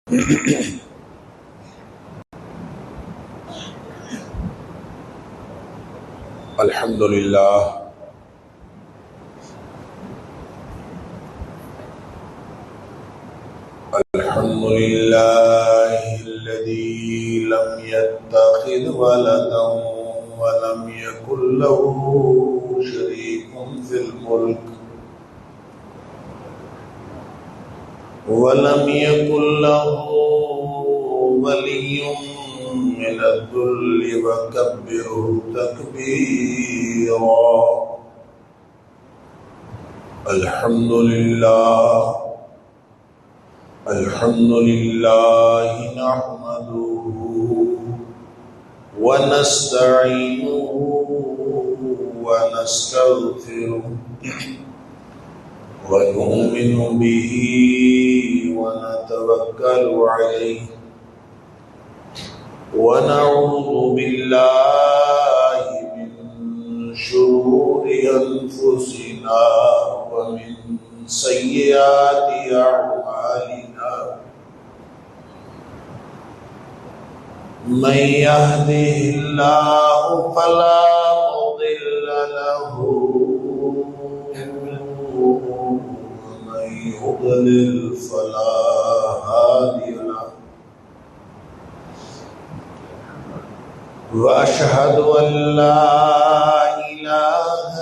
الحمد لله الذي لم يتخذ ولدا ولم يكن له شريك في الملك ولم يكن له ولي من الذل وكبره تكبيرا. الحمد لله نحمده ونستعينه ونستغفره ونؤمن به ونتوكل عليه ونعوذ بالله من شرور أنفسنا ومن سيئات أعمالنا. من يهده الله فلا مضل له ومن يضلل فلا هادي له. وأشهد أن لا إله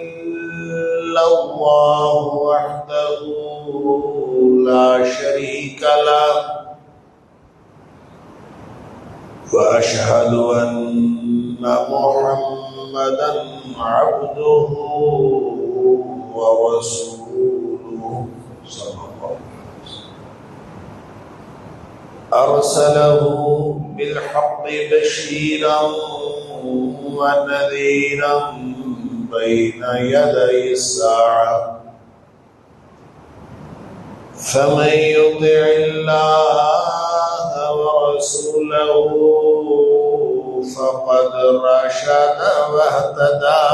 إلا الله وحده لا شريك له. وأشهد أن محمدا عبده ورسوله صلى الله عليه وسلم. أرسله بالحق بشيرا ونذيرا بين يدي الساعة. فمن يطع الله ورسوله فقد رشد واهتدى.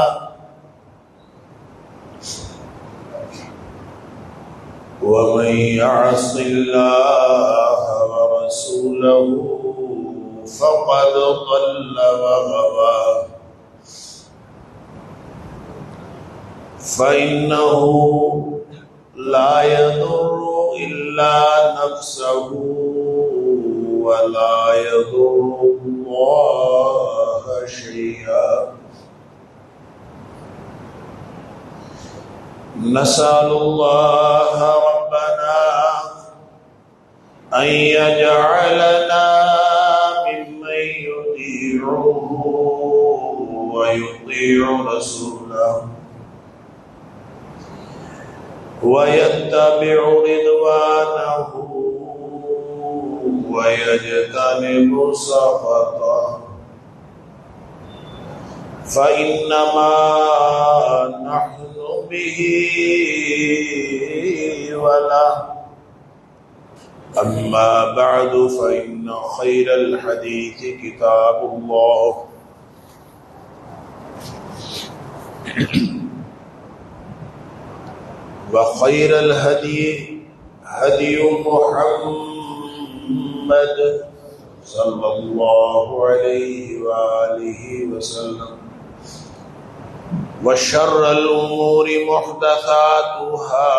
ومن يعص الله ورسوله فقد ضل وغوى. فإنه لا يضر إلا نفسه ولا يضر الله شيئا. نسأل الله ربنا أن يجعلنا ممن يطيعه ويطيع رسوله ويتبع رضوانه ويجتنب سخطه. فإنما نحن به وله. أما بعد فإن خير الحديث كتاب الله وخير الهدي هدي محمد صلى الله عليه وآله وسلم. وشر الأمور محدثاتها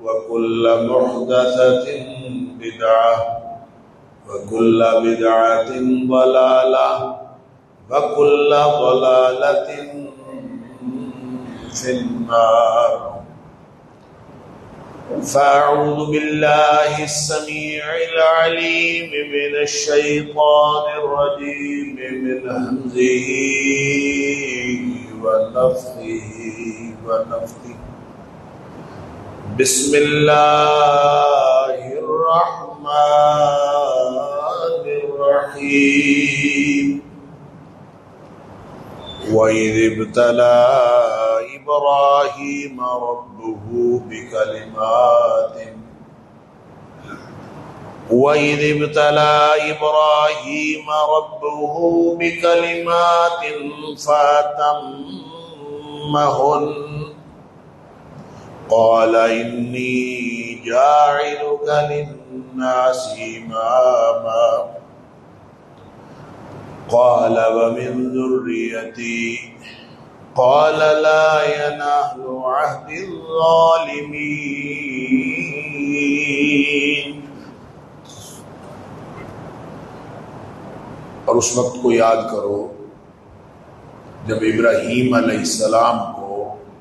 وكل محدثة بدعة وكل بدعة ضلالة وكل ضلالة في النار. فأعوذ بالله السميع العليم من الشيطان الرجيم من همزه ونفخه ونفثه. بسم الله الرحمن الرحيم. وإذ ابتلى إبراهيم ربه بكلمات فأتمهن. قال إني جاعلك للناس إماما قال ومن ذريتي قال لا ينال عهد الظالمين۔ اور اس وقت کو یاد کرو جب ابراہیم علیہ السلام کو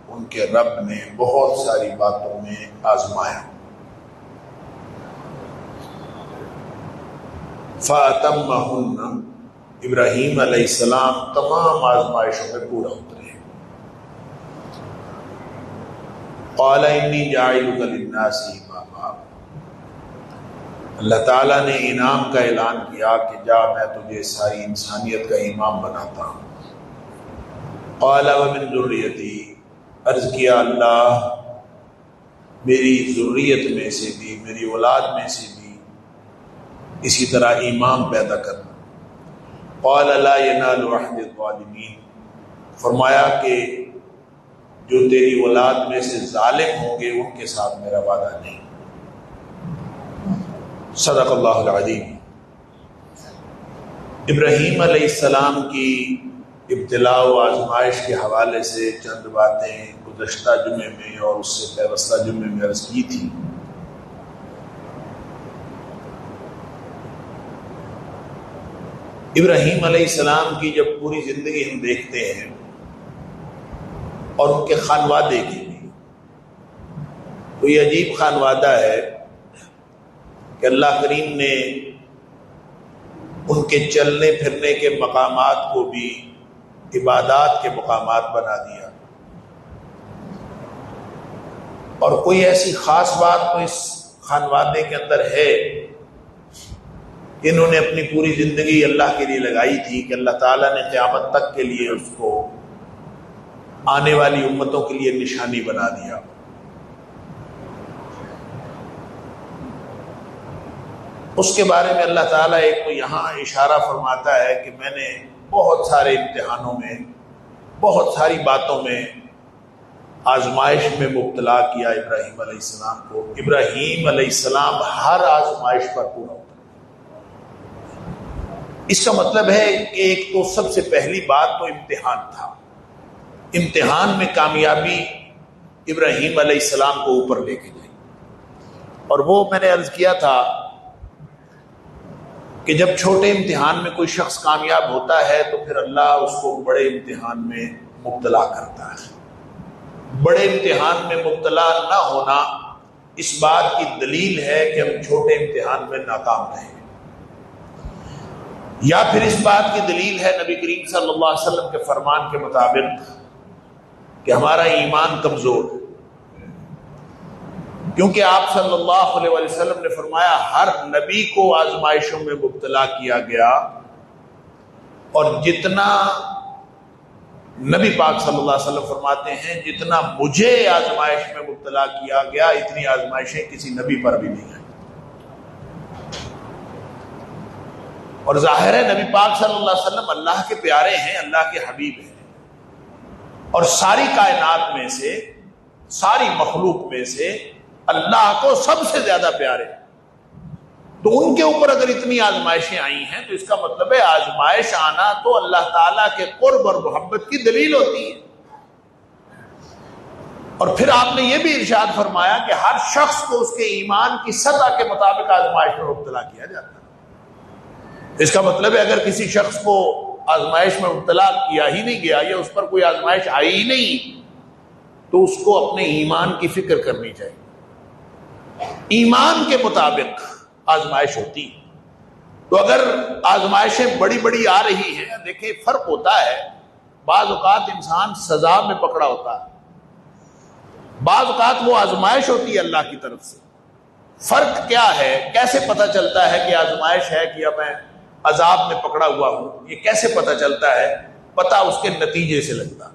ان کے رب نے بہت ساری باتوں میں آزمایا، فَأَتَمَّهُنَّ، ابراہیم علیہ السلام تمام آزمائشوں میں پورا اترے۔ قَالَ إِنِّي جَاعِلُكَ لِلنَّاسِ إِمَامًا، اللہ تعالیٰ نے انعام کا اعلان کیا کہ جا میں تجھے ساری انسانیت کا امام بناتا ہوں۔ قَالَ وَمِن ذُرِّيَّتِي، عرض کیا اللہ میری ذریت میں سے بھی، میری اولاد میں سے بھی اسی طرح امام پیدا کرنا۔ قَالَ لَا يَنَالُ عَهْدِ الظَّالِمِينَ، فرمایا کہ جو تیری اولاد میں سے ظالم ہوں گے ان کے ساتھ میرا وعدہ نہیں۔ صدق اللہ العظیم۔ ابراہیم علیہ السلام کی ابتلاء و آزمائش کے حوالے سے چند باتیں گزشتہ جمعے میں اور اس سے پیوستہ جمعے میں عرض کی تھی۔ ابراہیم علیہ السلام کی جب پوری زندگی ہم دیکھتے ہیں اور ان کے خانوادے کی بھی، تو یہ عجیب خانوادہ ہے کہ اللہ کریم نے ان کے چلنے پھرنے کے مقامات کو بھی عبادات کے مقامات بنا دیا، اور کوئی ایسی خاص بات تو اس خانوادے کے اندر ہے کہ انہوں نے اپنی پوری زندگی اللہ کے لیے لگائی تھی کہ اللہ تعالیٰ نے قیامت تک کے لیے اس کو آنے والی امتوں کے لیے نشانی بنا دیا۔ اس کے بارے میں اللہ تعالیٰ ایک تو یہاں اشارہ فرماتا ہے کہ میں نے بہت سارے امتحانوں میں، بہت ساری باتوں میں آزمائش میں مبتلا کیا ابراہیم علیہ السلام کو۔ ابراہیم علیہ السلام ہر آزمائش پر پورا اترے۔ اس کا مطلب ہے کہ ایک تو سب سے پہلی بات تو امتحان تھا، امتحان میں کامیابی ابراہیم علیہ السلام کو اوپر لے کے گئی، اور وہ میں نے عرض کیا تھا کہ جب چھوٹے امتحان میں کوئی شخص کامیاب ہوتا ہے تو پھر اللہ اس کو بڑے امتحان میں مبتلا کرتا ہے۔ بڑے امتحان میں مبتلا نہ ہونا اس بات کی دلیل ہے کہ ہم چھوٹے امتحان میں ناکام رہیں، یا پھر اس بات کی دلیل ہے نبی کریم صلی اللہ علیہ وسلم کے فرمان کے مطابق کہ ہمارا ایمان کمزور ہے، کیونکہ آپ صلی اللہ علیہ وسلم نے فرمایا ہر نبی کو آزمائشوں میں مبتلا کیا گیا، اور جتنا نبی پاک صلی اللہ علیہ وسلم فرماتے ہیں جتنا مجھے آزمائش میں مبتلا کیا گیا اتنی آزمائشیں کسی نبی پر بھی نہیں آئیں۔ اور ظاہر ہے نبی پاک صلی اللہ علیہ وسلم اللہ کے پیارے ہیں، اللہ کے حبیب ہیں، اور ساری کائنات میں سے، ساری مخلوق میں سے اللہ کو سب سے زیادہ پیارے، تو ان کے اوپر اگر اتنی آزمائشیں آئی ہیں تو اس کا مطلب ہے آزمائش آنا تو اللہ تعالیٰ کے قرب اور محبت کی دلیل ہوتی ہے۔ اور پھر آپ نے یہ بھی ارشاد فرمایا کہ ہر شخص کو اس کے ایمان کی سطح کے مطابق آزمائش میں مبتلا کیا جاتا ہے۔ اس کا مطلب ہے اگر کسی شخص کو آزمائش میں مبتلا کیا ہی نہیں گیا یا اس پر کوئی آزمائش آئی ہی نہیں تو اس کو اپنے ایمان کی فکر کرنی چاہیے۔ ایمان کے مطابق آزمائش ہوتی ہے، تو اگر آزمائشیں بڑی بڑی آ رہی ہیں، دیکھیں فرق ہوتا ہے، بعض اوقات انسان سزا میں پکڑا ہوتا ہے، بعض اوقات وہ آزمائش ہوتی ہے اللہ کی طرف سے۔ فرق کیا ہے؟ کیسے پتہ چلتا ہے کہ آزمائش ہے کہ اب میں عذاب میں پکڑا ہوا ہوں؟ یہ کیسے پتہ چلتا ہے؟ پتہ اس کے نتیجے سے لگتا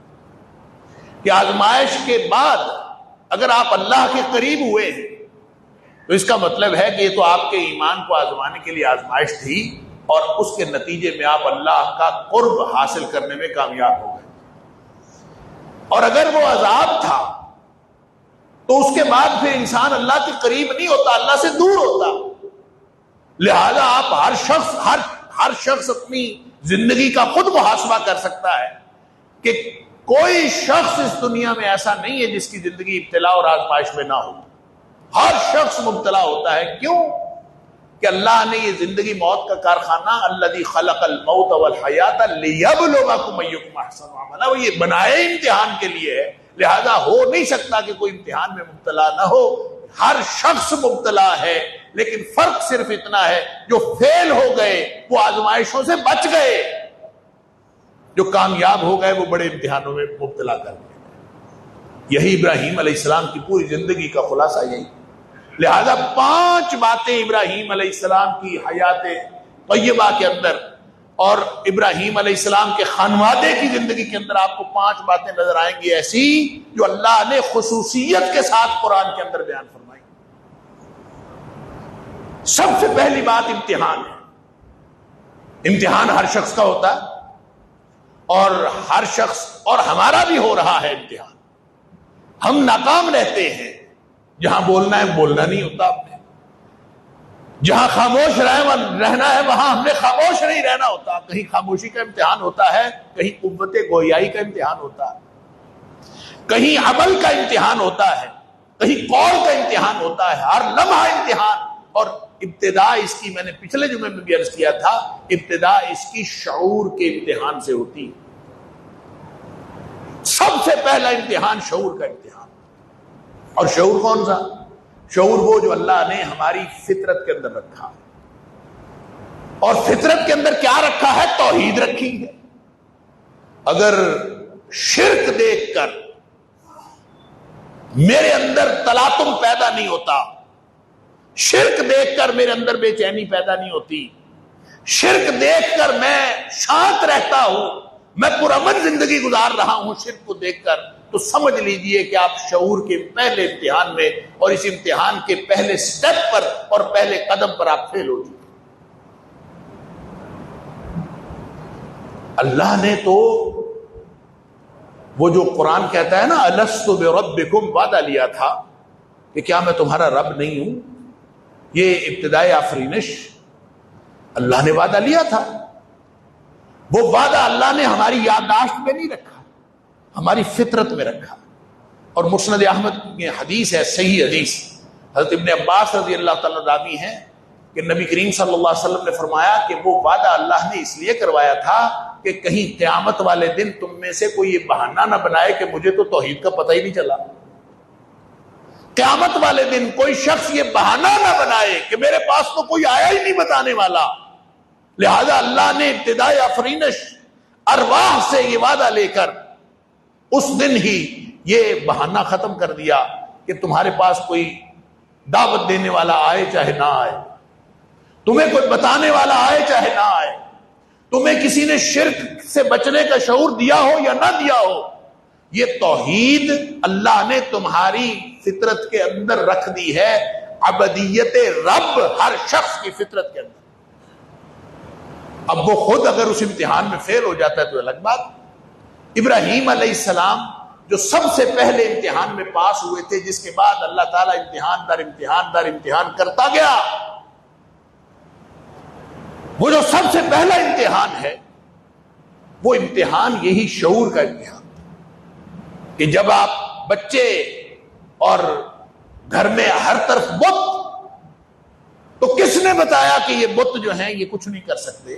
کہ آزمائش کے بعد اگر آپ اللہ کے قریب ہوئے ہیں تو اس کا مطلب ہے کہ یہ تو آپ کے ایمان کو آزمانے کے لیے آزمائش تھی، اور اس کے نتیجے میں آپ اللہ کا قرب حاصل کرنے میں کامیاب ہو گئے۔ اور اگر وہ عذاب تھا تو اس کے بعد پھر انسان اللہ کے قریب نہیں ہوتا، اللہ سے دور ہوتا، لہذا آپ ہر شخص اپنی زندگی کا خود محاسبہ کر سکتا ہے کہ کوئی شخص اس دنیا میں ایسا نہیں ہے جس کی زندگی ابتلا اور آزمائش میں نہ ہو. ہر شخص مبتلا ہوتا ہے. کیوں؟ کہ اللہ نے یہ زندگی موت کا کارخانہ الذی خلق الموت والحیات لیبلوکم ایکم احسن عملا، وہ یہ بنائے امتحان کے لیے ہے. لہذا ہو نہیں سکتا کہ کوئی امتحان میں مبتلا نہ ہو. ہر شخص مبتلا ہے، لیکن فرق صرف اتنا ہے جو فیل ہو گئے وہ آزمائشوں سے بچ گئے، جو کامیاب ہو گئے وہ بڑے امتحانوں میں مبتلا کر گئے. یہی ابراہیم علیہ السلام کی پوری زندگی کا خلاصہ یہی. لہذا 5 باتیں ابراہیم علیہ السلام کی حیات طیبہ کے اندر اور ابراہیم علیہ السلام کے خانوادے کی زندگی کے اندر آپ کو 5 باتیں نظر آئیں گی ایسی جو اللہ نے خصوصیت کے ساتھ قرآن کے اندر بیان فرمائی. سب سے پہلی بات امتحان ہے. امتحان ہر شخص کا ہوتا ہے اور ہر شخص اور ہمارا بھی ہو رہا ہے امتحان. ہم ناکام رہتے ہیں. جہاں بولنا ہے بولنا نہیں ہوتا آپ نے، جہاں خاموش رہنا ہے وہاں ہم نے خاموش نہیں رہنا ہوتا. کہیں خاموشی کا امتحان ہوتا ہے، کہیں قوت گویائی کا امتحان ہوتا ہے، کہیں عمل کا امتحان ہوتا ہے، کہیں قول کا امتحان ہوتا ہے. ہر لمحہ امتحان. اور ابتدا اس کی، میں نے پچھلے جمعے میں بھی عرض کیا تھا، ابتدا اس کی شعور کے امتحان سے ہوتی ہے. سب سے پہلا امتحان شعور کا امتحان. اور شعور کون سا؟ شعور وہ جو اللہ نے ہماری فطرت کے اندر رکھا ہے. اور فطرت کے اندر کیا رکھا ہے؟ توحید رکھی ہے. اگر شرک دیکھ کر میرے اندر تلاطم پیدا نہیں ہوتا، شرک دیکھ کر میرے اندر بے چینی پیدا نہیں ہوتی، شرک دیکھ کر میں شانت رہتا ہوں، میں پرامن زندگی گزار رہا ہوں شرک کو دیکھ کر، تو سمجھ لیجئے کہ آپ شعور کے پہلے امتحان میں اور اس امتحان کے پہلے سٹیپ پر اور پہلے قدم پر آپ فیل ہو چکے. اللہ نے تو وہ جو قرآن کہتا ہے نا الست بربکم، وعدہ لیا تھا کہ کیا میں تمہارا رب نہیں ہوں. یہ ابتدائی آفرینش اللہ نے وعدہ لیا تھا. وہ وعدہ اللہ نے ہماری یادداشت میں نہیں رکھا، ہماری فطرت میں رکھا. اور مسند احمد کی حدیث ہے، صحیح حدیث، حضرت ابن عباس رضی اللہ تعالیٰ راوی ہیں کہ نبی کریم صلی اللہ علیہ وسلم نے فرمایا کہ وہ وعدہ اللہ نے اس لیے کروایا تھا کہ کہیں قیامت والے دن تم میں سے کوئی یہ بہانہ نہ بنائے کہ مجھے تو توحید کا پتہ ہی نہیں چلا. قیامت والے دن کوئی شخص یہ بہانہ نہ بنائے کہ میرے پاس تو کوئی آیا ہی نہیں بتانے والا. لہذا اللہ نے ابتدائی آفرینش ارواح سے یہ وعدہ لے کر اس دن ہی یہ بہانہ ختم کر دیا کہ تمہارے پاس کوئی دعوت دینے والا آئے چاہے نہ آئے، تمہیں کوئی بتانے والا آئے چاہے نہ آئے، تمہیں کسی نے شرک سے بچنے کا شعور دیا ہو یا نہ دیا ہو، یہ توحید اللہ نے تمہاری فطرت کے اندر رکھ دی ہے. عبدیت رب ہر شخص کی فطرت کے اندر. اب وہ خود اگر اس امتحان میں فیل ہو جاتا ہے تو الگ بات. ابراہیم علیہ السلام جو سب سے پہلے امتحان میں پاس ہوئے تھے، جس کے بعد اللہ تعالیٰ امتحان در امتحان در امتحان کرتا گیا، وہ جو سب سے پہلا امتحان ہے وہ امتحان یہی شعور کا امتحان کہ جب آپ بچے اور گھر میں ہر طرف بت، تو کس نے بتایا کہ یہ بت جو ہیں یہ کچھ نہیں کر سکتے؟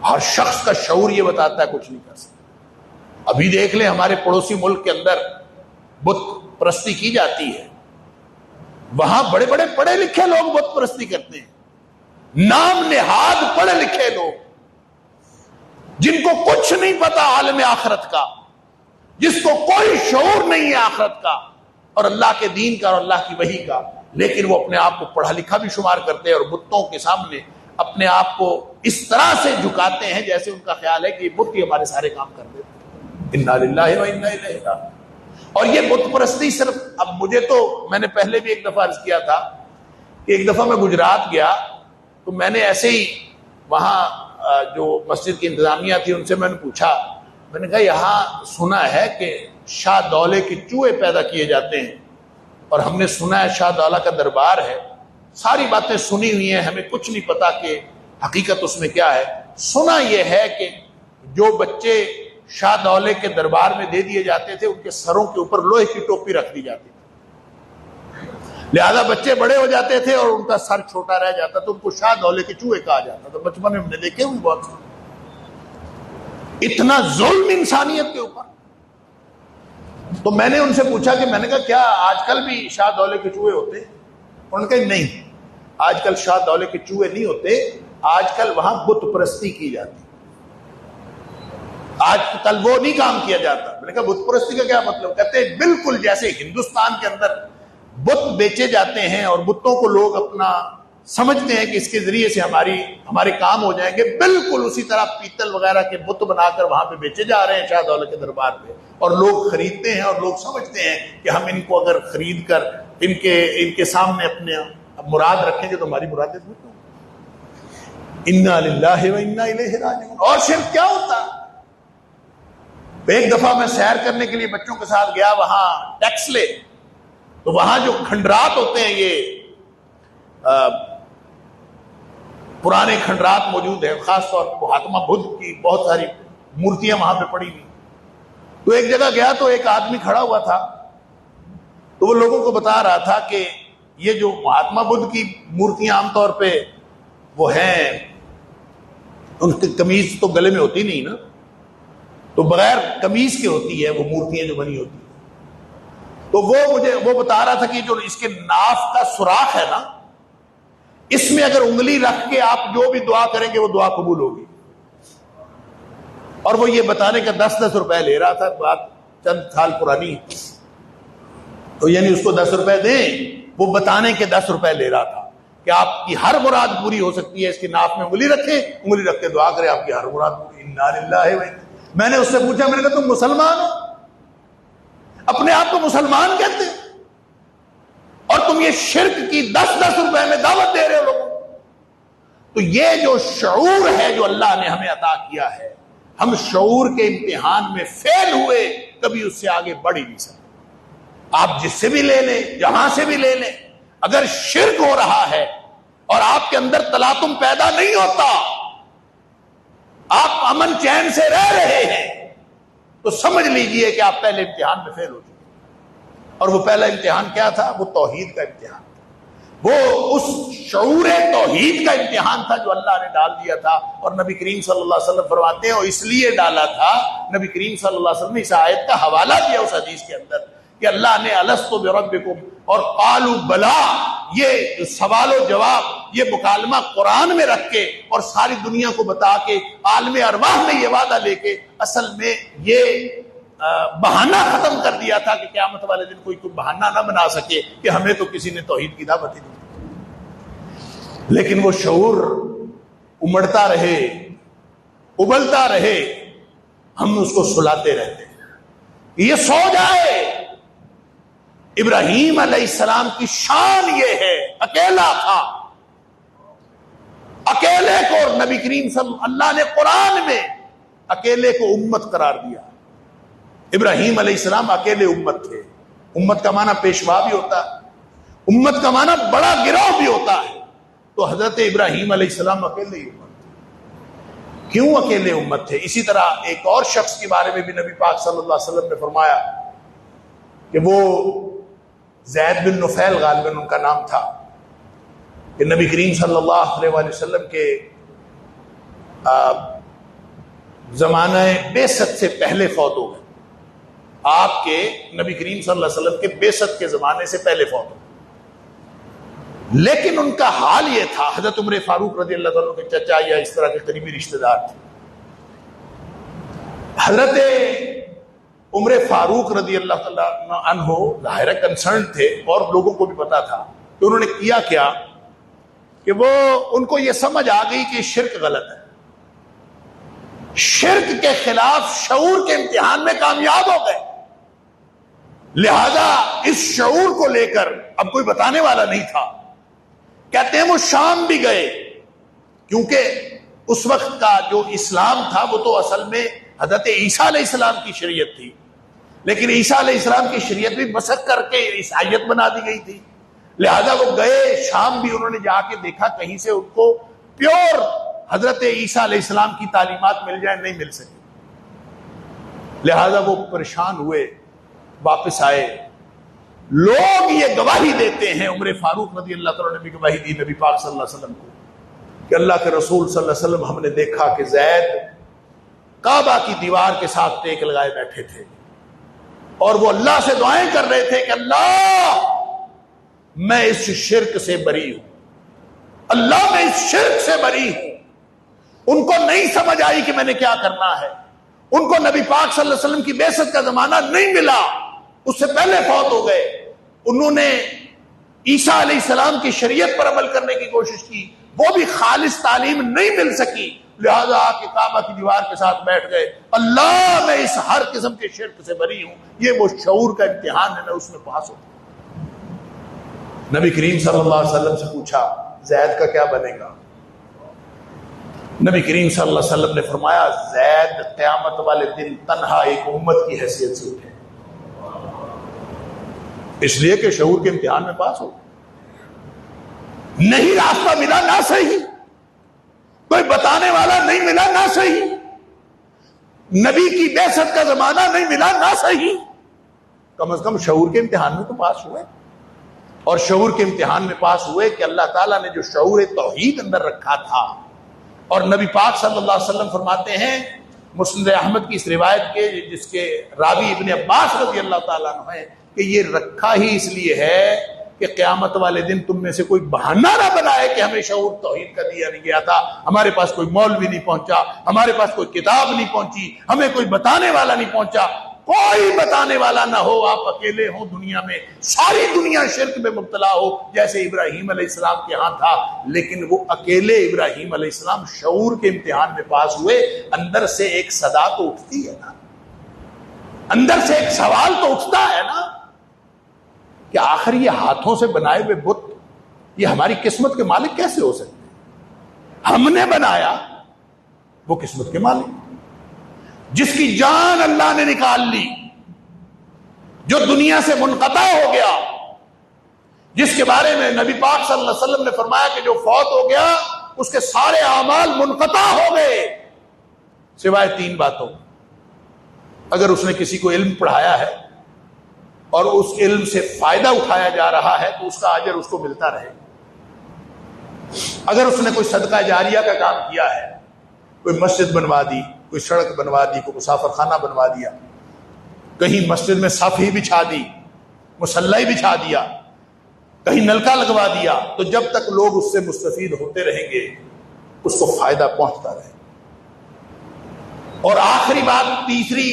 ہر شخص کا شعور یہ بتاتا ہے کچھ نہیں کر سکتے. ابھی دیکھ لیں ہمارے پڑوسی ملک کے اندر بت پرستی کی جاتی ہے، وہاں بڑے بڑے پڑھے لکھے لوگ بت پرستی کرتے ہیں، نام نہاد پڑھے لکھے لوگ جن کو کچھ نہیں پتا عالم آخرت کا، جس کو کوئی شعور نہیں ہے آخرت کا اور اللہ کے دین کا اور اللہ کی وحی کا، لیکن وہ اپنے آپ کو پڑھا لکھا بھی شمار کرتے ہیں اور بتوں کے سامنے اپنے آپ کو اس طرح سے جھکاتے ہیں جیسے ان کا خیال ہے کہ یہ بت ہی ہمارے سارے کام کر دیتے ہیں. انا للہ و انا الیہ راجعون. اور یہ بت پرستی صرف، اب مجھے تو، میں نے پہلے بھی ایک دفعہ عرض کیا تھا کہ ایک دفعہ میں گجرات گیا تو میں نے ایسے ہی وہاں جو مسجد کی انتظامیہ تھی ان سے میں نے پوچھا، میں نے کہا یہاں سنا ہے کہ شاہ دولے کے چوہے پیدا کیے جاتے ہیں اور ہم نے سنا ہے شاہ دولہ کا دربار ہے، ساری باتیں سنی ہوئی ہیں، ہمیں کچھ نہیں پتا کہ حقیقت اس میں کیا ہے۔ سنا یہ ہے کہ جو بچے شاہ دولے کے دربار میں دے دیے جاتے تھے ان کے سروں کے اوپر لوہے کی ٹوپی رکھ دی جاتی تھی، لہذا بچے بڑے ہو جاتے تھے اور ان کا سر چھوٹا رہ جاتا تو ان کو شاہ دولے کے چوہے کہا جاتا تھا۔ بچپن میں ہم نے دیکھے ہوئے بہت سے، اتنا ظلم انسانیت کے اوپر۔ تو میں نے ان سے پوچھا کہ میں نے کہا کیا آج کل بھی شاہ دولے کے چوہے ہوتے ہیں؟ انہوں نے کہا نہیں، آج کل شاہ دولے کے چوہے نہیں ہوتے، آج کل وہاں بت پرستی کی جاتی، آج کل وہ نہیں کام کیا جاتا۔ میں نے کہا بت پرستی کا کیا مطلب؟ کہتے ہیں بالکل جیسے ہندوستان کے اندر بت بیچے جاتے ہیں اور بتوں کو لوگ اپنا سمجھتے ہیں کہ اس کے ذریعے سے ہمارے کام ہو جائیں گے، بالکل اسی طرح پیتل وغیرہ کے بت بنا کر وہاں پہ بیچے جا رہے ہیں شاہ دولے کے دربار پہ، اور لوگ خریدتے ہیں اور لوگ سمجھتے ہیں کہ ہم ان کو اگر خرید کر ان کے سامنے اپنے مراد رکھیں گے تو ہماری مرادیں پوری ہوں گی۔ انا للہ و انا الیہ راجعون۔ اور شرک کیا ہوتا ہے؟ ایک دفعہ میں سیر کرنے کے لیے بچوں کے ساتھ گیا وہاں ٹیکسلے، تو وہاں جو کھنڈرات ہوتے ہیں، یہ پرانے کھنڈرات موجود ہیں، خاص طور پر مہاتما بدھ کی بہت ساری مورتیاں وہاں پہ پڑی ہوئی۔ تو ایک جگہ گیا تو ایک آدمی کھڑا ہوا تھا، تو وہ لوگوں کو بتا رہا تھا کہ یہ جو مہاتما بدھ کی مورتیاں عام طور پہ وہ ہیں، ان کی قمیض تو گلے میں ہوتی نہیں نا، تو بغیر قمیض کے ہوتی ہے وہ مورتیاں جو بنی ہوتی ہیں۔ تو وہ بتا رہا تھا کہ جو اس کے ناف کا سوراخ ہے نا، اس میں اگر انگلی رکھ کے آپ جو بھی دعا کریں گے وہ دعا قبول ہوگی۔ اور وہ یہ بتانے کا 10 روپے لے رہا تھا، بات چند سال پرانی، تو یعنی اس کو 10 روپے دیں، وہ بتانے کے 10 روپے لے رہا تھا کہ آپ کی ہر مراد پوری ہو سکتی ہے، اس کے ناف میں انگلی رکھیں، انگلی رکھ کے دعا کریں، آپ کی ہر مراد پوری۔ انا للہ و انا۔ میں نے اس سے پوچھا، میں نے کہا تم مسلمان ہو؟ اپنے آپ کو مسلمان کہتے ہیں اور تم یہ شرک کی 10 روپے میں دعوت دے رہے ہو لوگوں کو۔ تو یہ جو شعور ہے جو اللہ نے ہمیں عطا کیا ہے، ہم شعور کے امتحان میں فیل ہوئے، کبھی اس سے آگے بڑھ ہی نہیں سکتے۔ آپ جس سے بھی لے لیں، جہاں سے بھی لے لیں، اگر شرک ہو رہا ہے اور آپ کے اندر تلاطم پیدا نہیں ہوتا، آپ امن چین سے رہ رہے ہیں، تو سمجھ لیجئے کہ آپ پہلے امتحان میں فیل ہو چکے۔ اور وہ پہلا امتحان کیا تھا؟ وہ توحید کا امتحان تھا، وہ اس شعور توحید کا امتحان تھا جو اللہ نے ڈال دیا تھا۔ اور نبی کریم صلی اللہ علیہ وسلم فرماتے ہیں، اور اس لیے ڈالا تھا، نبی کریم صلی اللہ علیہ وسلم نے اس آیت کا حوالہ دیا اس حدیث کے اندر کہ اللہ نے الستو بربکم اور قالوا بلا، یہ سوال و جواب، یہ مکالمہ قرآن میں رکھ کے اور ساری دنیا کو بتا کے، عالم ارواح میں یہ وعدہ لے کے، اصل میں یہ بہانہ ختم کر دیا تھا کہ قیامت والے دن کوئی بہانہ نہ بنا سکے کہ ہمیں تو کسی نے توحید کی دعوت ہی نہیں۔ لیکن وہ شعور امڑتا رہے، ابلتا رہے، ہم اس کو سلاتے رہتے ہیں، یہ سو جائے۔ ابراہیم علیہ السلام کی شان یہ ہے، اکیلا تھا، اکیلے کو نبی کریم صلی اللہ نے قرآن میں اکیلے کو امت قرار دیا۔ ابراہیم علیہ السلام اکیلے امت تھے۔ امت کا معنی پیشوا بھی ہوتا ہے، امت کا معنی بڑا گروہ بھی ہوتا ہے۔ تو حضرت ابراہیم علیہ السلام اکیلے ہی امت تھے۔ کیوں اکیلے امت تھے؟ اسی طرح ایک اور شخص کے بارے میں بھی نبی پاک صلی اللہ علیہ وسلم نے فرمایا کہ وہ زید بن نفیل غالباً ان کا نام تھا، کہ نبی کریم صلی اللہ علیہ وسلم کے زمانہ بعثت سے پہلے فوت ہو گئے۔ آپ کے نبی کریم صلی اللہ علیہ وسلم کے بعثت کے زمانے سے پہلے فوت ہو گئے، لیکن ان کا حال یہ تھا، حضرت عمر فاروق رضی اللہ عنہ کے چچا یا اس طرح کے قریبی رشتہ دار تھے۔ حضرت عمر فاروق رضی اللہ تعالیٰ عنہ ظاہر کنسرن تھے اور لوگوں کو بھی پتا تھا کہ انہوں نے کیا کیا، کہ وہ ان کو یہ سمجھ آ گئی کہ شرک غلط ہے، شرک کے خلاف شعور کے امتحان میں کامیاب ہو گئے۔ لہذا اس شعور کو لے کر اب کوئی بتانے والا نہیں تھا۔ کہتے ہیں وہ شام بھی گئے، کیونکہ اس وقت کا جو اسلام تھا وہ تو اصل میں حضرت عیسیٰ علیہ السلام کی شریعت تھی، لیکن عیسیٰ علیہ السلام کی شریعت بھی مسخ کر کے عیسائیت بنا دی گئی تھی، لہذا وہ گئے شام بھی، انہوں نے جا کے دیکھا کہیں سے ان کو پیور حضرت عیسیٰ علیہ السلام کی تعلیمات مل جائیں، نہیں مل سکی۔ لہذا وہ پریشان ہوئے، واپس آئے۔ لوگ یہ گواہی دیتے ہیں، عمر فاروق رضی اللہ تعالیٰ نے بھی گواہی دی نبی پاک صلی اللہ علیہ وسلم کو کہ اللہ کے رسول صلی اللہ علیہ وسلم ہم نے دیکھا کہ زید کعبہ کی دیوار کے ساتھ ٹیک لگائے بیٹھے تھے اور وہ اللہ سے دعائیں کر رہے تھے کہ اللہ میں اس شرک سے بری ہوں، اللہ میں اس شرک سے بری ہوں۔ ان کو نہیں سمجھ آئی کہ میں نے کیا کرنا ہے، ان کو نبی پاک صلی اللہ علیہ وسلم کی بعثت کا زمانہ نہیں ملا، اس سے پہلے فوت ہو گئے۔ انہوں نے عیسیٰ علیہ السلام کی شریعت پر عمل کرنے کی کوشش کی، وہ بھی خالص تعلیم نہیں مل سکی، لہذا آ کے کعبہ کی دیوار کے ساتھ بیٹھ گئے، اللہ میں اس ہر قسم کے شرک سے بری ہوں۔ یہ وہ شعور کا امتحان ہے، میں اس میں پاس ہوں۔ نبی کریم صلی اللہ علیہ وسلم سے پوچھا زید کا کیا بنے گا؟ نبی کریم صلی اللہ علیہ وسلم نے فرمایا زید قیامت والے دن تنہا ایک امت کی حیثیت سے اٹھے، اس لیے کہ شعور کے امتحان میں پاس ہو۔ نہیں راستہ ملا نہ صحیح، کوئی بتانے والا نہیں ملا نہ صحیح، نبی کی بعثت کا زمانہ نہیں ملا نہ صحیح، کم از کم شعور کے امتحان میں تو پاس ہوئے۔ اور شعور کے امتحان میں پاس ہوئے کہ اللہ تعالیٰ نے جو شعور توحید اندر رکھا تھا، اور نبی پاک صلی اللہ علیہ وسلم فرماتے ہیں مسند احمد کی اس روایت کے جس کے راوی ابن عباس رضی اللہ تعالیٰ عنہ ہے کہ یہ رکھا ہی اس لیے ہے کہ قیامت والے دن تم میں سے کوئی بہانہ نہ بنائے کہ ہمیں شعور توحید کا دیا نہیں گیا تھا، ہمارے پاس کوئی مولوی نہیں پہنچا، ہمارے پاس کوئی کتاب نہیں پہنچی، ہمیں کوئی بتانے والا نہیں پہنچا۔ کوئی بتانے والا نہ ہو، آپ اکیلے ہو دنیا میں، ساری دنیا شرک میں مبتلا ہو جیسے ابراہیم علیہ السلام کے ہاں تھا، لیکن وہ اکیلے ابراہیم علیہ السلام شعور کے امتحان میں پاس ہوئے۔ اندر سے ایک صدا تو اٹھتی ہے نا، اندر سے ایک سوال تو اٹھتا ہے نا کہ آخر یہ ہاتھوں سے بنائے ہوئے بت یہ ہماری قسمت کے مالک کیسے ہو سکتے ہیں؟ ہم نے بنایا، وہ قسمت کے مالک، جس کی جان اللہ نے نکال لی، جو دنیا سے منقطع ہو گیا، جس کے بارے میں نبی پاک صلی اللہ علیہ وسلم نے فرمایا کہ جو فوت ہو گیا اس کے سارے اعمال منقطع ہو گئے سوائے 3 باتوں۔ اگر اس نے کسی کو علم پڑھایا ہے اور اس علم سے فائدہ اٹھایا جا رہا ہے تو اس کا اجر اس کو ملتا رہے، اگر اس نے کوئی صدقہ جاریہ کا کام کیا ہے، کوئی مسجد بنوا دی، کوئی سڑک بنوا دی، کوئی مسافر خانہ بنوا دیا، کہیں مسجد میں صف ہی بچھا دی، مصلی ہی بچھا دیا، کہیں نلکا لگوا دیا، تو جب تک لوگ اس سے مستفید ہوتے رہیں گے اس کو فائدہ پہنچتا رہے۔ اور آخری بات تیسری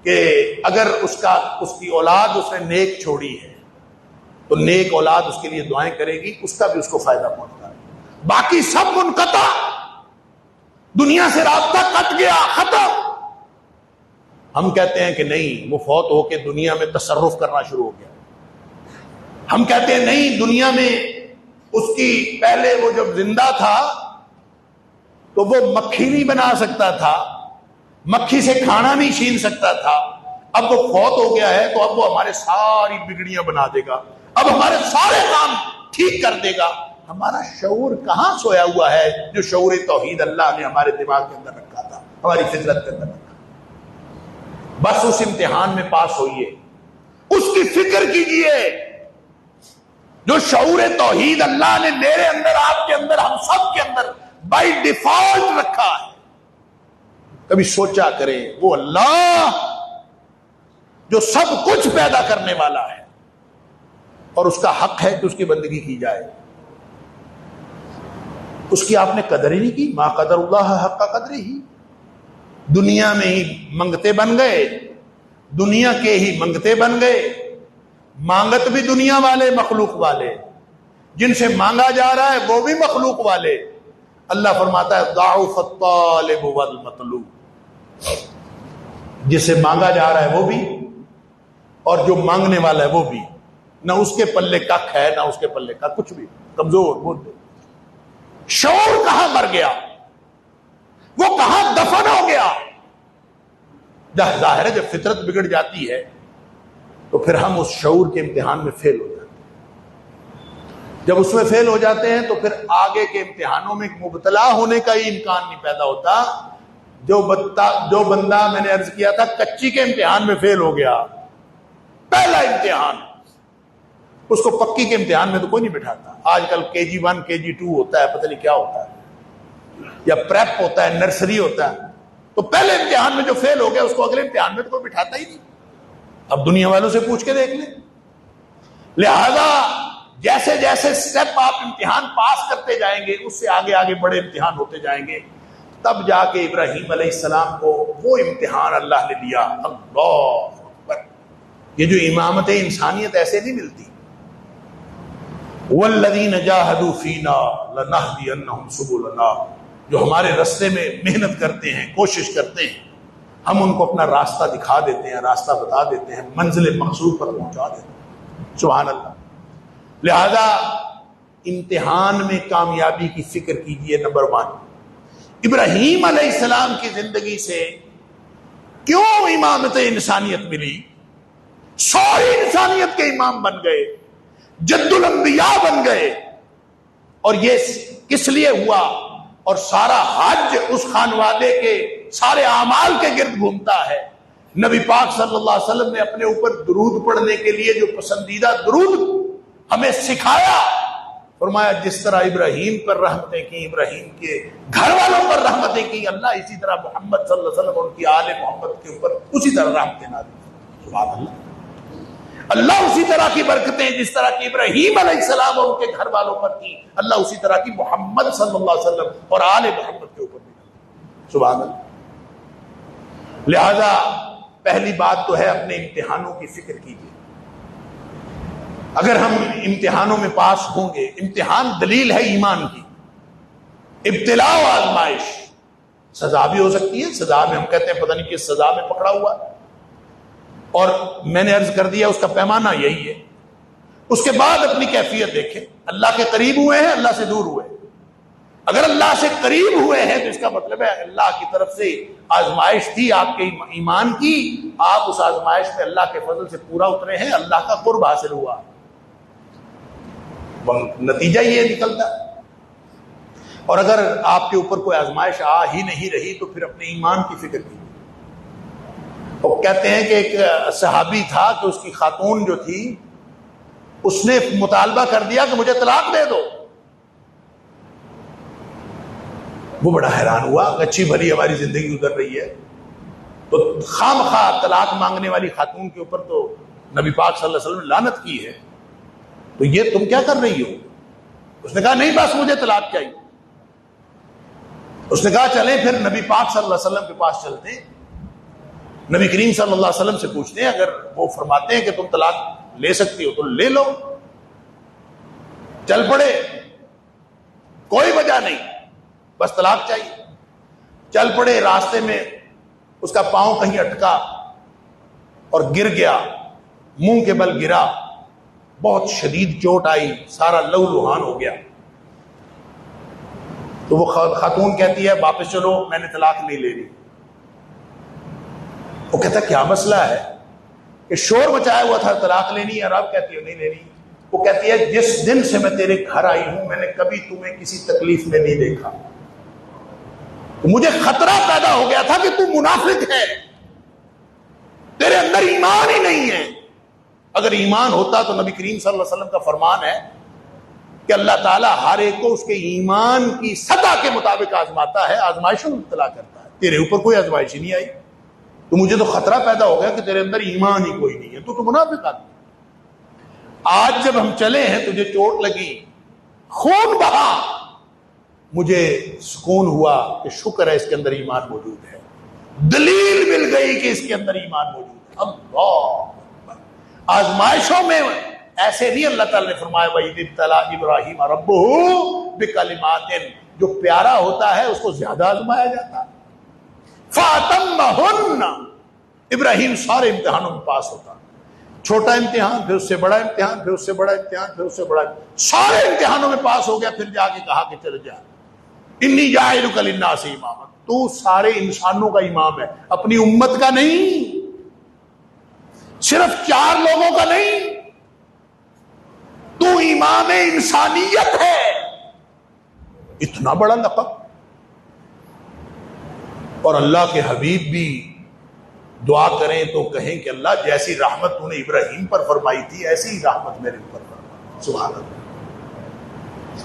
کہ اگر اس کی اولاد اس نے نیک چھوڑی ہے تو نیک اولاد اس کے لیے دعائیں کرے گی، اس کا بھی اس کو فائدہ پہنچتا ہے۔ باقی سب منقطع، دنیا سے رابطہ کٹ گیا، ختم۔ ہم کہتے ہیں کہ نہیں، وہ فوت ہو کے دنیا میں تصرف کرنا شروع ہو گیا۔ ہم کہتے ہیں نہیں، دنیا میں اس کی پہلے وہ جب زندہ تھا تو وہ مکھی نہیں بنا سکتا تھا، مکھی سے کھانا نہیں چھین سکتا تھا، اب وہ فوت ہو گیا ہے تو اب وہ ہمارے ساری بگڑیاں بنا دے گا، اب ہمارے سارے کام ٹھیک کر دے گا۔ ہمارا شعور کہاں سویا ہوا ہے جو شعور توحید اللہ نے ہمارے دماغ کے اندر رکھا تھا، ہماری فطرت کے اندر رکھا؟ بس اس امتحان میں پاس ہوئیے، اس کی فکر کیجئے جو شعور توحید اللہ نے میرے اندر، آپ کے اندر، ہم سب کے اندر بائی ڈیفالٹ رکھا ہے۔ کبھی سوچا کریں وہ اللہ جو سب کچھ پیدا کرنے والا ہے اور اس کا حق ہے کہ اس کی بندگی کی جائے، اس کی آپ نے قدر ہی نہیں کی۔ ما قدر اللہ حق قدر ہی، دنیا میں ہی منگتے بن گئے، دنیا کے ہی منگتے بن گئے، مانگت بھی دنیا والے، مخلوق والے، جن سے مانگا جا رہا ہے وہ بھی مخلوق والے۔ اللہ فرماتا ہے ضعف الطالب والمطلوب، جسے مانگا جا رہا ہے وہ بھی اور جو مانگنے والا ہے وہ بھی، نہ اس کے پلے ککھ ہے نہ اس کے پلے کا کچھ بھی، کمزور بہت۔ شعور کہاں مر گیا، وہ کہاں دفن ہو گیا؟ ظاہر ہے جب فطرت بگڑ جاتی ہے تو پھر ہم اس شعور کے امتحان میں فیل ہو جاتے ہیں۔ جب اس میں فیل ہو جاتے ہیں تو پھر آگے کے امتحانوں میں مبتلا ہونے کا ہی امکان نہیں پیدا ہوتا. جو بندہ میں نے عرض کیا تھا کچی کے امتحان میں فیل ہو گیا، پہلا امتحان، اس کو پکی کے امتحان میں تو کوئی نہیں بٹھاتا. آج کل KG1 KG2 ہوتا ہے، پتہ نہیں کیا ہوتا ہے، یا پریپ ہوتا ہے، نرسری ہوتا ہے. تو پہلے امتحان میں جو فیل ہو گیا اس کو اگلے امتحان میں تو کوئی بٹھاتا ہی نہیں. اب دنیا والوں سے پوچھ کے دیکھ لیں. لہذا جیسے جیسے سٹیپ آپ امتحان پاس کرتے جائیں گے اس سے آگے آگے بڑے امتحان ہوتے جائیں گے. تب جا کے ابراہیم علیہ السلام کو وہ امتحان اللہ نے دیا. اللہ اکبر. یہ جو امامت انسانیت ایسے نہیں ملتی. والذین جاہدوا فینا لنہدینہم سبلنا، جو ہمارے راستے میں محنت کرتے ہیں، کوشش کرتے ہیں، ہم ان کو اپنا راستہ دکھا دیتے ہیں، راستہ بتا دیتے ہیں، منزل مقصود پر پہنچا دیتے ہیں. سبحان اللہ. لہذا امتحان میں کامیابی کی فکر کیجئے. نمبر 1، ابراہیم علیہ السلام کی زندگی سے کیوں امامت انسانیت ملی؟ ساری انسانیت کے امام بن گئے، جد الانبیاء بن گئے. اور یہ کس لیے ہوا؟ اور سارا حج اس خانوادے کے سارے اعمال کے گرد گھومتا ہے. نبی پاک صلی اللہ علیہ وسلم نے اپنے اوپر درود پڑھنے کے لیے جو پسندیدہ درود ہمیں سکھایا، فرمایا جس طرح ابراہیم پر رحمتیں کی، ابراہیم کے گھر والوں پر رحمتیں کی، اللہ اسی طرح محمد صلی اللہ علیہ وسلم اور ان کی آل محمد کے اوپر اسی طرح رحمتیں نازل. سبحان اللہ. اللہ اسی طرح کی برکتیں جس طرح کی ابراہیم علیہ السلام اور ان کے گھر والوں پر کی، اللہ اسی طرح کی محمد صلی اللہ علیہ وسلم اور آل محمد کے اوپر بھی. سبحان اللہ. لہذا پہلی بات تو ہے اپنے امتحانوں کی فکر کیجیے. اگر ہم امتحانوں میں پاس ہوں گے، امتحان دلیل ہے ایمان کی. ابتلاء و آزمائش سزا بھی ہو سکتی ہے. سزا میں ہم کہتے ہیں پتہ نہیں کس سزا میں پکڑا ہوا، اور میں نے عرض کر دیا اس کا پیمانہ یہی ہے. اس کے بعد اپنی کیفیت دیکھیں. اللہ کے قریب ہوئے ہیں، اللہ سے دور ہوئے. اگر اللہ سے قریب ہوئے ہیں تو اس کا مطلب ہے اللہ کی طرف سے آزمائش تھی آپ کے ایمان کی، آپ اس آزمائش میں اللہ کے فضل سے پورا اترے ہیں، اللہ کا قرب حاصل ہوا. نتیجہ یہ نکلتا. اور اگر آپ کے اوپر کوئی آزمائش آ ہی نہیں رہی تو پھر اپنے ایمان کی فکر کیجیے. وہ کہتے ہیں کہ ایک صحابی تھا کہ اس کی خاتون جو تھی اس نے مطالبہ کر دیا کہ مجھے طلاق دے دو. وہ بڑا حیران ہوا، اچھی بھلی ہماری زندگی گزر رہی ہے تو خام خواہ طلاق مانگنے والی خاتون کے اوپر تو نبی پاک صلی اللہ علیہ وسلم نے لعنت کی ہے، تو یہ تم کیا کر رہی ہو؟ اس نے کہا نہیں بس مجھے طلاق چاہیے. اس نے کہا چلیں پھر نبی پاک صلی اللہ علیہ وسلم کے پاس چلتے ہیں، نبی کریم صلی اللہ علیہ وسلم سے پوچھتے ہیں. اگر وہ فرماتے ہیں کہ تم طلاق لے سکتی ہو تو لے لو. چل پڑے، کوئی وجہ نہیں، بس طلاق چاہیے. چل پڑے، راستے میں اس کا پاؤں کہیں اٹکا اور گر گیا، منہ کے بل گرا، بہت شدید چوٹ آئی، سارا لہو لہان ہو گیا. تو وہ خاتون کہتی ہے واپس چلو، میں نے طلاق نہیں لے لی. وہ کہتا کیا مسئلہ ہے کہ شور مچایا ہوا تھا طلاق لینی ہے اور اب کہتی ہے نہیں لینی. وہ کہتی ہے جس دن سے میں تیرے گھر آئی ہوں میں نے کبھی تمہیں کسی تکلیف میں نہیں دیکھا، تو مجھے خطرہ پیدا ہو گیا تھا کہ تو منافق ہے، تیرے اندر ایمان ہی نہیں ہے. اگر ایمان ہوتا تو نبی کریم صلی اللہ علیہ وسلم کا فرمان ہے کہ اللہ تعالیٰ ہر ایک کو اس کے ایمان کی سطح کے مطابق آزماتا ہے، آزمائشوں میں مبتلا کرتا ہے. تیرے اوپر کوئی آزمائش ہی نہیں آئی تو مجھے تو خطرہ پیدا ہو گیا کہ تیرے اندر ایمان ہی کوئی نہیں ہے، تو منافق آدمی. آج جب ہم چلے ہیں تجھے چوٹ لگی، خون بہا، مجھے سکون ہوا کہ شکر ہے اس کے اندر ایمان موجود ہے، دلیل مل گئی کہ اس کے اندر ایمان موجود ہے. اللہ آزمائشوں میں ایسے نہیں اللہ تعالیٰ نے فرمایا وَإِذِ ابْتَلَىٰ إِبْرَاهِيمَ رَبُّهُ بِكَلِمَاتٍ، جو پیارا ہوتا ہے اس کو زیادہ آزمایا جاتا ہے. فَأَتَمَّهُنَّ، ابراہیم سارے امتحانوں میں پاس ہوتا، چھوٹا امتحان، پھر اس سے بڑا امتحان، پھر اس سے بڑا امتحان، پھر اس سے بڑا امتحان، سارے امتحانوں میں پاس ہو گیا. پھر جا کے کہا کہ چل جا انی جاعلک للناس اماما، تو سارے انسانوں کا امام ہے، اپنی امت کا نہیں، صرف 4 لوگوں کا نہیں. تو تو امام انسانیت ہے. اتنا بڑا لقب. اور اللہ کے حبیب بھی دعا کریں تو کہیں کہ اللہ جیسی رحمت تو نے ابراہیم پر فرمائی تھی ایسی ہی رحمت میرے اوپر فرما. سبحان اللہ.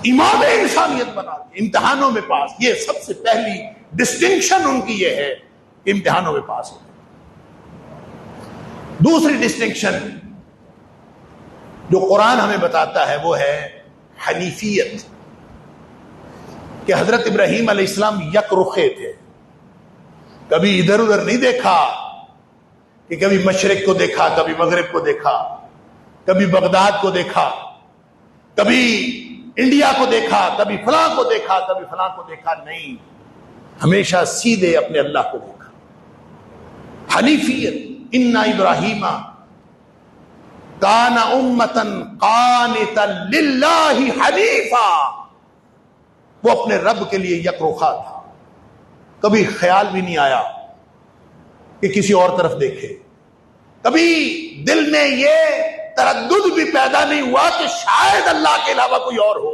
امام انسانیت بنا دے, امتحانوں میں پاس. یہ سب سے پہلی ڈسٹنکشن ان کی یہ ہے کہ امتحانوں میں پاس ہو. دوسری ڈسٹنکشن جو قرآن ہمیں بتاتا ہے وہ ہے حنیفیت, کہ حضرت ابراہیم علیہ السلام یک رخے تھے. کبھی ادھر ادھر نہیں دیکھا کہ کبھی مشرق کو دیکھا, کبھی مغرب کو دیکھا, کبھی بغداد کو دیکھا, کبھی انڈیا کو دیکھا, کبھی فلاں کو دیکھا, کبھی فلاں کو دیکھا. نہیں, ہمیشہ سیدھے اپنے اللہ کو دیکھا. حنیفیت. ان ابراہیم کان امتا قانتا للہ حنیفا. وہ اپنے رب کے لیے یکرخا تھا. کبھی خیال بھی نہیں آیا کہ کسی اور طرف دیکھے. کبھی دل میں یہ تردد بھی پیدا نہیں ہوا کہ شاید اللہ کے علاوہ کوئی اور ہو.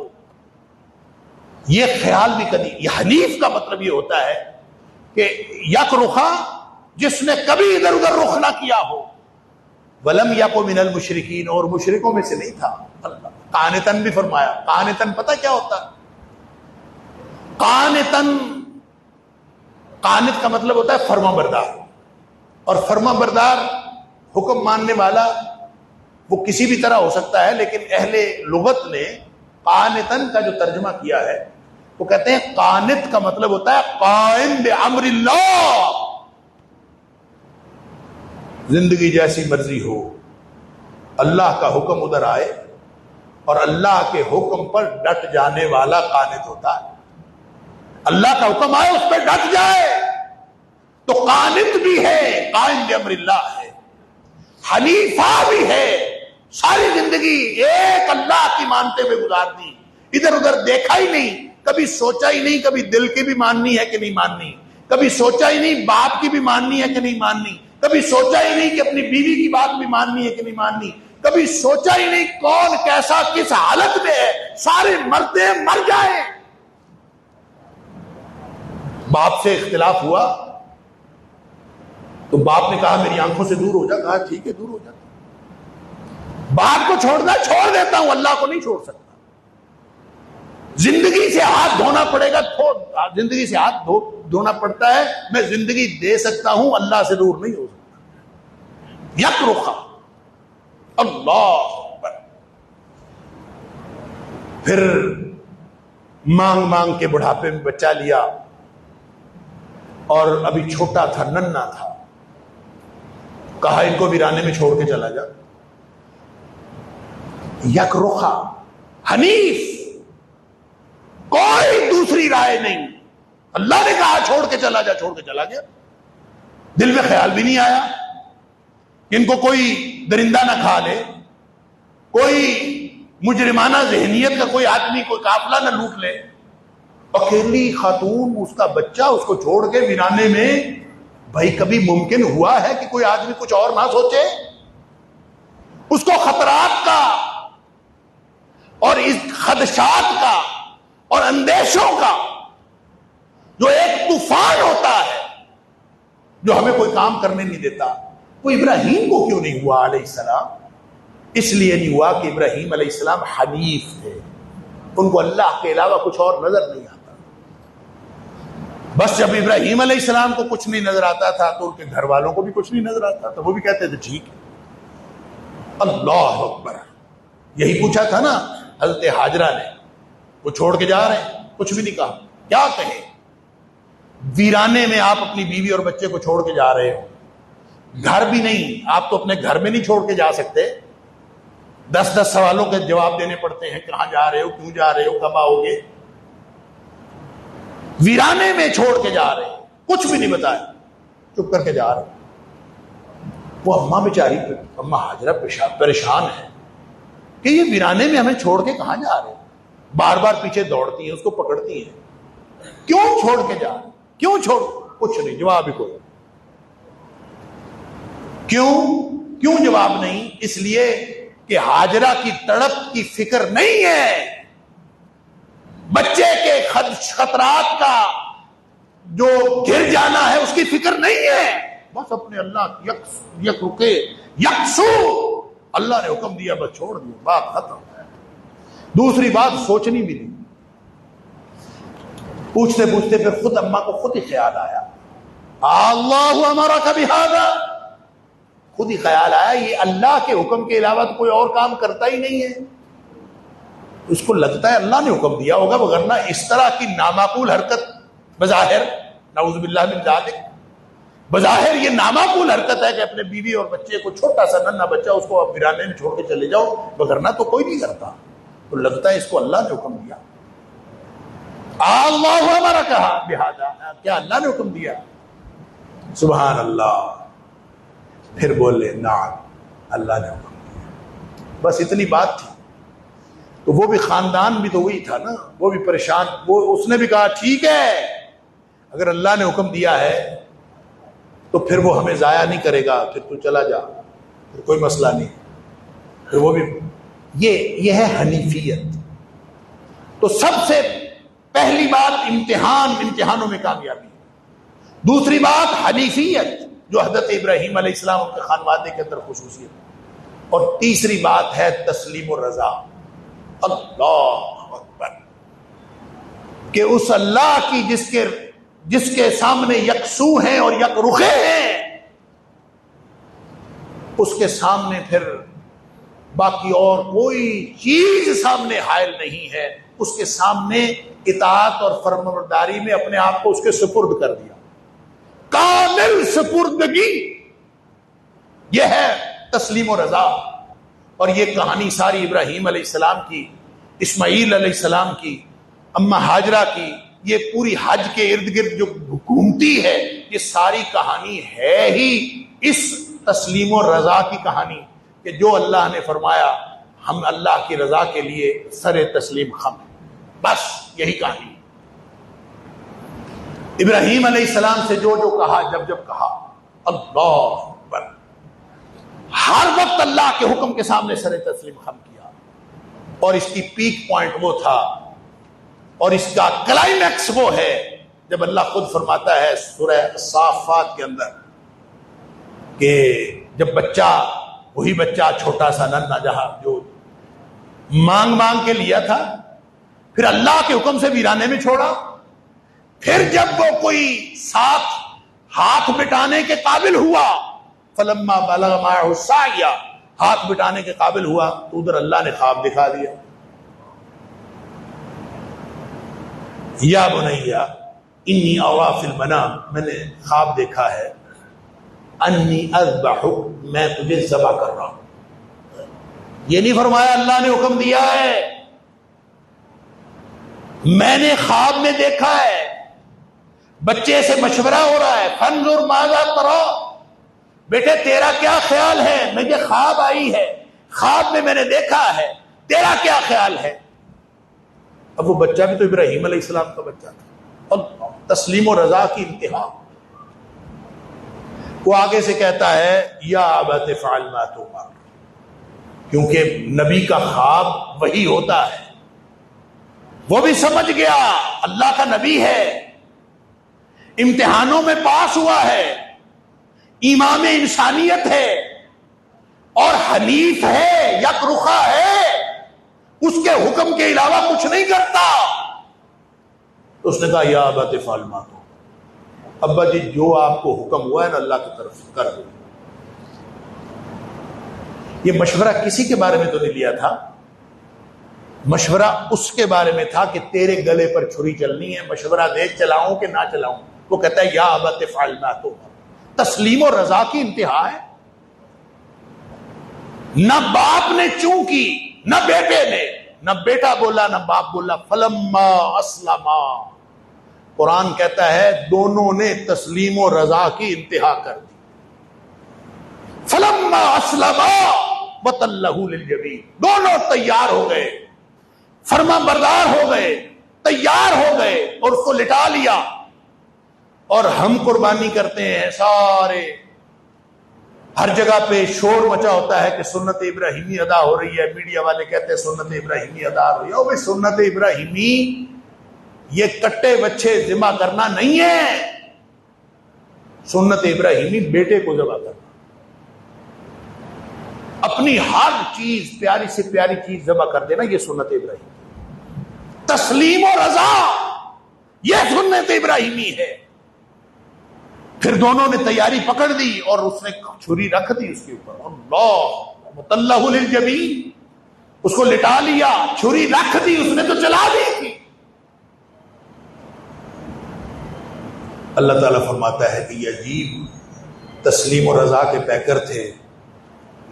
یہ خیال بھی کبھی. یہ حنیف کا مطلب یہ ہوتا ہے کہ یک رخا, جس نے کبھی ادھر ادھر رخ نہ کیا ہو. ولم یکن من المشرکین, اور مشرکوں میں سے نہیں تھا. اللہ قانتن بھی فرمایا. قانتن پتہ کیا ہوتا ہے؟ قانتن, قانت کا مطلب ہوتا ہے فرما بردار. اور فرما بردار, حکم ماننے والا, وہ کسی بھی طرح ہو سکتا ہے, لیکن اہل لغت نے قانتن کا جو ترجمہ کیا ہے وہ کہتے ہیں قانت کا مطلب ہوتا ہے قائم بامر اللہ. زندگی جیسی مرضی ہو, اللہ کا حکم ادھر آئے اور اللہ کے حکم پر ڈٹ جانے والا قانت ہوتا ہے. اللہ کا حکم آئے اس پہ ڈٹ جائے تو قانت بھی ہے, قائم بامر اللہ ہے. حنیفہ بھی ہے, ساری زندگی ایک اللہ کی مانتے ہوئے گزار دی, ادھر ادھر دیکھا ہی نہیں, کبھی سوچا ہی نہیں کبھی دل کی بھی ماننی ہے کہ نہیں ماننی, کبھی سوچا ہی نہیں باپ کی بھی ماننی ہے کہ نہیں ماننی, کبھی سوچا ہی نہیں کہ اپنی بیوی کی بات بھی ماننی ہے کہ نہیں ماننی, کبھی سوچا ہی نہیں کون کیسا کس حالت میں ہے, سارے مرتے مر جائیں. باپ سے اختلاف ہوا تو باپ نے کہا میری آنکھوں سے دور ہو جا. کہا ٹھیک ہے دور ہو جاتا. باپ کو چھوڑنا چھوڑ دیتا ہوں, اللہ کو نہیں چھوڑ سکتا. زندگی سے ہاتھ دھونا پڑے گا, زندگی سے ہاتھ دھونا پڑتا ہے. میں زندگی دے سکتا ہوں, اللہ سے دور نہیں ہو سکتا. یک رخا. اللہ اکبر. پھر مانگ مانگ کے بڑھاپے میں بچہ لیا اور ابھی چھوٹا تھا, ننھا تھا. کہا ان کو ویرانے میں چھوڑ کے چلا جا. یک رخا, حنیف, کوئی دوسری رائے نہیں. اللہ نے کہا چھوڑ کے چلا جا, چھوڑ کے چلا گیا. دل میں خیال بھی نہیں آیا کہ ان کو کوئی درندہ نہ کھا لے, کوئی مجرمانہ ذہنیت کا کوئی آدمی کوئی قافلہ نہ لوٹ لے. اکیلی خاتون, اس کا بچہ, اس کو چھوڑ کے ویرانے میں. بھائی کبھی ممکن ہوا ہے کہ کوئی آدمی کچھ اور نہ سوچے؟ اس کو خطرات کا اور اس خدشات کا اور اندیشوں کا جو ایک طوفان ہوتا ہے جو ہمیں کوئی کام کرنے نہیں دیتا, وہ ابراہیم کو کیوں نہیں ہوا علیہ السلام؟ اس لیے نہیں ہوا کہ ابراہیم علیہ السلام حنیف تھے. ان کو اللہ کے علاوہ کچھ اور نظر نہیں آتا. بس جب ابراہیم علیہ السلام کو کچھ نہیں نظر آتا تھا تو ان کے گھر والوں کو بھی کچھ نہیں نظر آتا تھا. وہ بھی کہتے تھے ٹھیک ہے. اللہ اکبر. یہی پوچھا تھا نا حضرت ہاجرہ نے, وہ چھوڑ کے جا رہے ہیں, کچھ بھی نہیں کہا. کیا کہیں؟ ویرانے میں آپ اپنی بیوی اور بچے کو چھوڑ کے جا رہے ہو, گھر بھی نہیں, آپ تو اپنے گھر میں نہیں چھوڑ کے جا سکتے. 10 سوالوں کے جواب دینے پڑتے ہیں, کہاں جا رہے ہو, کیوں جا رہے ہو, کب آؤ گے. ویرانے میں چھوڑ کے جا رہے ہیں, کچھ بھی نہیں بتایا, چپ کر کے جا رہے. وہ اماں بیچاری, اماں ہاجرہ پریشان ہے کہ یہ ویرانے میں ہمیں چھوڑ کے کہاں جا رہے ہیں. بار بار پیچھے دوڑتی ہیں, اس کو پکڑتی ہیں, کیوں چھوڑ کے جا رہے, کیوں چھوڑ. کچھ نہیں جواب ہی کوئی. کیوں جواب نہیں؟ اس لیے کہ ہاجرہ کی تڑپ کی فکر نہیں ہے، بچے کے خطرات کا جو گر جانا ہے اس کی فکر نہیں ہے، بس اپنے اللہ یک رکے یکسو، اللہ نے حکم دیا بس چھوڑ دیا، بات ختم ہے۔ دوسری بات سوچنی بھی نہیں، پوچھتے پوچھتے پھر خود اماں کو خود ہی خیال آیا، اللہ ہمارا کبھی ہاذا، خود ہی خیال آیا یہ اللہ کے حکم کے علاوہ تو کوئی اور کام کرتا ہی نہیں ہے، اس کو لگتا ہے اللہ نے حکم دیا ہوگا، وگرنہ اس طرح کی نامعقول حرکت بظاہر نعوذ باللہ من ذالک، بظاہر یہ نامعقول حرکت ہے کہ اپنے بیوی اور بچے کو، چھوٹا سا ننھا بچہ اس کو ویرانے میں چھوڑ کے چلے جاؤ، وگرنہ تو کوئی نہیں کرتا، تو لگتا ہے اس کو اللہ نے حکم دیا، اللہ ہمارا کہا بہذا، کیا اللہ نے حکم دیا؟ سبحان اللہ، پھر بولے نعم اللہ نے حکم دیا، بس اتنی بات تھی۔ تو وہ بھی خاندان بھی تو وہی تھا نا، وہ بھی پریشان، وہ اس نے بھی کہا ٹھیک ہے اگر اللہ نے حکم دیا ہے تو پھر وہ ہمیں ضائع نہیں کرے گا، پھر تو چلا جا، پھر کوئی مسئلہ نہیں، پھر وہ بھی یہ ہے حنیفیت۔ تو سب سے پہلی بات امتحانوں میں کامیابی، دوسری بات حنیفیت جو حضرت ابراہیم علیہ السلام کے خانوادے کے اندر خصوصیت، اور تیسری بات ہے تسلیم و رضا، اللہ اکبر، کہ اس اللہ کی جس کے سامنے یکسو ہیں اور یک رخے ہیں، اس کے سامنے پھر باقی اور کوئی چیز سامنے حائل نہیں ہے، اس کے سامنے اطاعت اور فرمانبرداری میں اپنے آپ کو اس کے سپرد کر دیا، کامل سپردگی، یہ ہے تسلیم و رضا۔ اور یہ کہانی ساری ابراہیم علیہ السلام کی، اسماعیل علیہ السلام کی، اماں ہاجرہ کی، یہ پوری حج کے ارد گرد جو گھومتی ہے، یہ ساری کہانی ہے ہی اس تسلیم و رضا کی کہانی، کہ جو اللہ نے فرمایا ہم اللہ کی رضا کے لیے سر تسلیم خم، بس یہی کہانی۔ ابراہیم علیہ السلام سے جو کہا، جب کہا، اللہ اکبر، ہر وقت اللہ کے حکم کے سامنے سر تسلیم خم کیا۔ اور اس کی پیک پوائنٹ وہ تھا، اور اس کا کلائمیکس وہ ہے جب اللہ خود فرماتا ہے سورہ صافات کے اندر کہ جب بچہ، وہی بچہ چھوٹا سا ننھا جہاں جو مانگ کے لیا تھا، پھر اللہ کے حکم سے ویرانے میں چھوڑا، پھر جب وہ کوئی ساتھ ہاتھ بٹانے کے قابل ہوا، فلما بلغ معه السعی، ہاتھ بٹانے کے قابل ہوا، تو ادھر اللہ نے خواب دکھا دیا، یا بنیا انی ارا فی المنام، میں نے خواب دیکھا ہے، انی اذبحک، میں تجھے ذبح کر رہا ہوں۔ یہ نہیں فرمایا اللہ نے حکم دیا ہے، میں نے خواب میں دیکھا ہے، بچے سے مشورہ ہو رہا ہے، فانظر ماذا ترى، بیٹے تیرا کیا خیال ہے، مجھے خواب آئی ہے، خواب میں نے دیکھا ہے، تیرا کیا خیال ہے؟ اب وہ بچہ بھی تو ابراہیم علیہ السلام کا بچہ تھا، اور تسلیم و رضا کی انتہا۔ وہ آگے سے کہتا ہے یا ابت فعل ما تؤمر، کیونکہ نبی کا خواب وہی ہوتا ہے، وہ بھی سمجھ گیا اللہ کا نبی ہے، امتحانوں میں پاس ہوا ہے، امام انسانیت ہے، اور حنیف ہے، یک رخا ہے، اس کے حکم کے علاوہ کچھ نہیں کرتا۔ تو اس نے کہا یا ابت افعل ما تؤمر، ابا جی جو آپ کو حکم ہوا ہے نا اللہ کی طرف سے کر دو۔ یہ مشورہ کسی کے بارے میں تو نہیں لیا تھا، مشورہ اس کے بارے میں تھا کہ تیرے گلے پر چھری چلنی ہے، مشورہ دے چلاؤں کہ نہ چلاؤں۔ وہ کہتا ہے یا ابت افعل ما تؤمر، تسلیم و رضا کی انتہا ہے۔ نہ باپ نے چوں کی، نہ بیٹے نے، نہ بیٹا بولا نہ باپ بولا، فلما اسلما، قرآن کہتا ہے دونوں نے تسلیم و رضا کی انتہا کر دی۔ فلما اسلما وتلہ للجبین، دونوں تیار ہو گئے، فرما بردار ہو گئے، تیار ہو گئے، اور اس کو لٹا لیا۔ اور ہم قربانی کرتے ہیں سارے، ہر جگہ پہ شور مچا ہوتا ہے کہ سنت ابراہیمی ادا ہو رہی ہے، میڈیا والے کہتے ہیں سنت ابراہیمی ادا ہو رہی ہے۔ بھائی سنت ابراہیمی یہ کٹے بچے ذبح کرنا نہیں ہے، سنت ابراہیمی بیٹے کو ذبح کرنا، اپنی ہر چیز پیاری سے پیاری چیز ذبح کر دینا، یہ سنت ابراہیمی۔ تسلیم و رضا یہ سنت ابراہیمی ہے۔ پھر دونوں نے تیاری پکڑ دی اور اس نے چھری رکھ دی اس کے اوپر، اللہ مطلع للجبین، اس کو لٹا لیا، چھری رکھ دی، اس نے تو چلا دی تھی۔ اللہ تعالیٰ فرماتا ہے کہ یہ عجیب تسلیم و رضا کے پیکر تھے،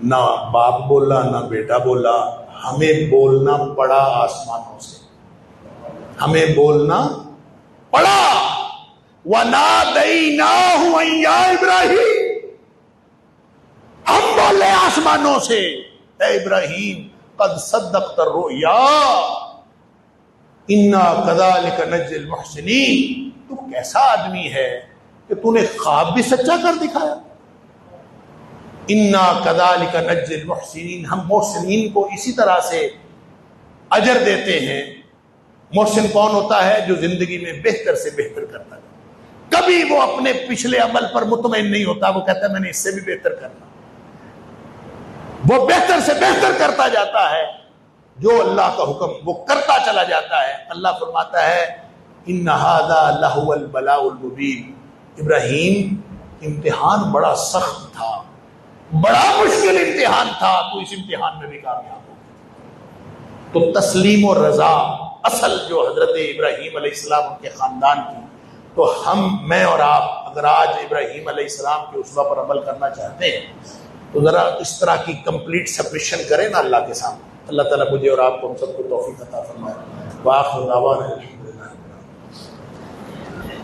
نہ باپ بولا نہ بیٹا بولا، ہمیں بولنا پڑا آسمانوں سے، ہمیں بولنا پڑا۔ وَنَادَيْنَاهُ أَن يَا إِبْرَاهِيمُ، ہم بولے آسمانوں سے، اے ابراہیم قد صدقت الرؤیا انا كذلك نجزي المحسنین، تو کیسا آدمی ہے کہ تو نے خواب بھی سچا کر دکھایا۔ انا كذلك نجزي المحسنین، ہم محسنین کو اسی طرح سے اجر دیتے ہیں۔ محسن کون ہوتا ہے؟ جو زندگی میں بہتر سے بہتر کرتا ہے، کبھی وہ اپنے پچھلے عمل پر مطمئن نہیں ہوتا، وہ کہتا ہے میں نے اس سے بھی بہتر کرنا، وہ بہتر سے بہتر کرتا جاتا ہے، جو اللہ کا حکم وہ کرتا چلا جاتا ہے۔ اللہ فرماتا ہے ان ھذا لہو البلاء المبین، ابراہیم امتحان بڑا سخت تھا، بڑا مشکل امتحان تھا، تو اس امتحان میں بھی کامیاب ہو۔ تو تسلیم و رضا اصل جو حضرت ابراہیم علیہ السلام ان کے خاندان کی، تو میں اور آپ اگر آج ابراہیم علیہ السلام کے اسوہ پر عمل کرنا چاہتے ہیں تو ذرا اس طرح کی کمپلیٹ سبمیشن کریں نا اللہ کے سامنے۔ اللہ تعالیٰ مجھے اور آپ کو ہم سب کو توفیق عطا فرمائے۔ وآخر دعوانا